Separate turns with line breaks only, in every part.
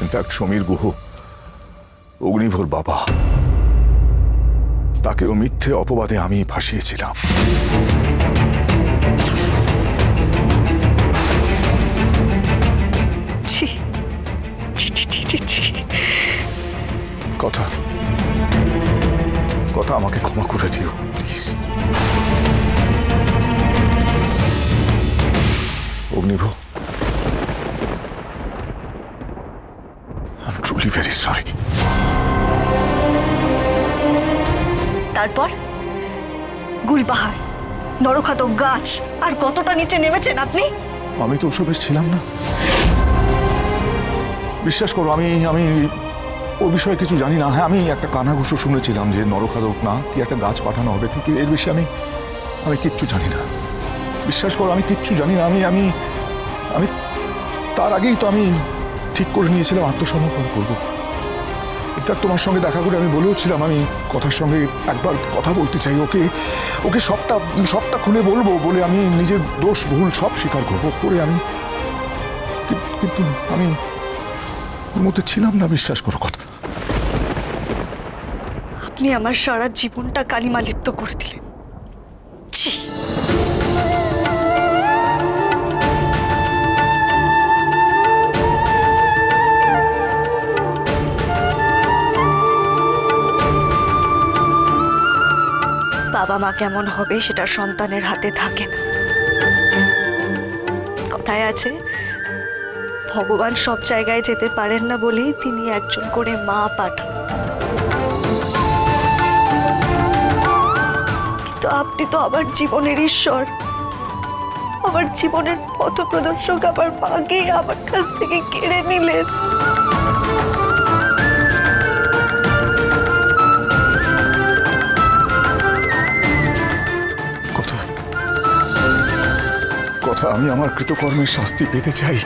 In fact Samir Guha, অগ্নিভোর বাবা, তাকেও মিথ্যে অপবাদে আমি ফাঁসিয়েছিলাম। কথা কথা আমাকে ক্ষমা করে দিও please. Agniv, I am truly very sorry.
তারপর গুলবাহার, নরখাতক গাছ, আর কতটা নিচে নেমেছেন আপনি?
আমি তো ওসবে ছিলাম না, বিশ্বাস করো। আমি ও বিষয়ে কিছু জানি না। হ্যাঁ, আমি একটা কানাঘুষো শুনেছিলাম যে নরখাদক না কি একটা গাছ পাঠানো হবে, কিন্তু এর বিষয়ে আমি কিচ্ছু জানি না। বিশ্বাস করো, আমি কিচ্ছু জানি না। আমি তার আগেই তো আমি ঠিক করে নিয়েছিলাম আত্মসমর্পণ করব। ইনফ্যাক্ট তোমার সঙ্গে দেখা করে আমি বলেওছিলাম আমি কথার সঙ্গে একবার কথা বলতে চাই, ওকে সবটা খুলে বলবো বলে আমি নিজের দোষ ভুল সব স্বীকার করবো করে আমি, কিন্তু আমি ওর মধ্যে ছিলাম না, বিশ্বাস করো কথা।
আপনি আমার সারা জীবনটা কালিমালিপ্ত করে দিলেন। ছি! বাবা মা কেমন হবে সেটা সন্তানের হাতে থাকে না। কথায় আছে, ভগবান সব জায়গায় যেতে পারেন না বলেই তিনি একজন করে মা পাঠান। কিন্তু আপনি তো আমার জীবনের ঈশ্বর, আমার জীবনের পথপ্রদর্শক, আমার মাকে আমার কাছ থেকে কেড়ে নিলেন।
কথা আমি আমার কৃতকর্মের শাস্তি পেতে চাই।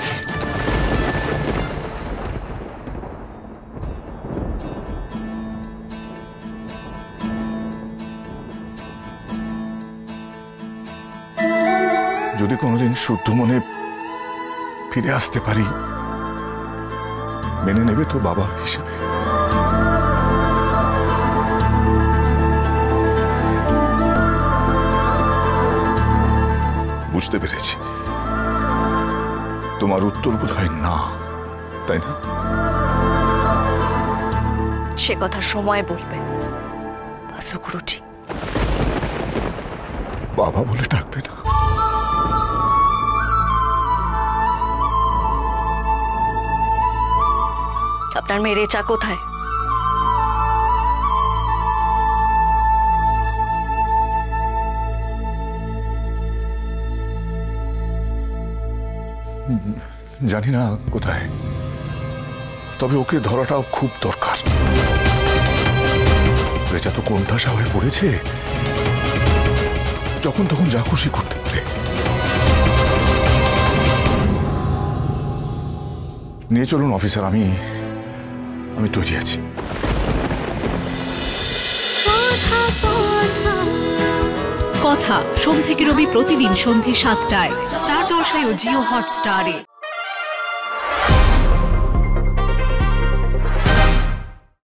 যদি কোনোদিন শুদ্ধ মনে ফিরে আসতে পারি, মেনে নেবে তো বাবা হিসেবে? বুঝতে পেরেছি, তোমার উত্তর বোধহয় না, তাই না?
সে কথা সময় বলবে। বাসুগুরুজি,
বাবা বলে ডাকবে না?
আপনার মেয়ে রেচা কোথায়?
জানি না কোথায়, তবে ওকে ধরাটাও খুব দরকার। রেচা তো কোণঠাসা হয়ে পড়েছে, যখন তখন যা খুশি করতে পারে। নিয়ে চলুন অফিসার, আমি তৈরি আছি।
কথা সোম থেকে রবি প্রতিদিন সন্ধ্যে ৭টায় স্টার জলসায় ও জিও হটস্টারে।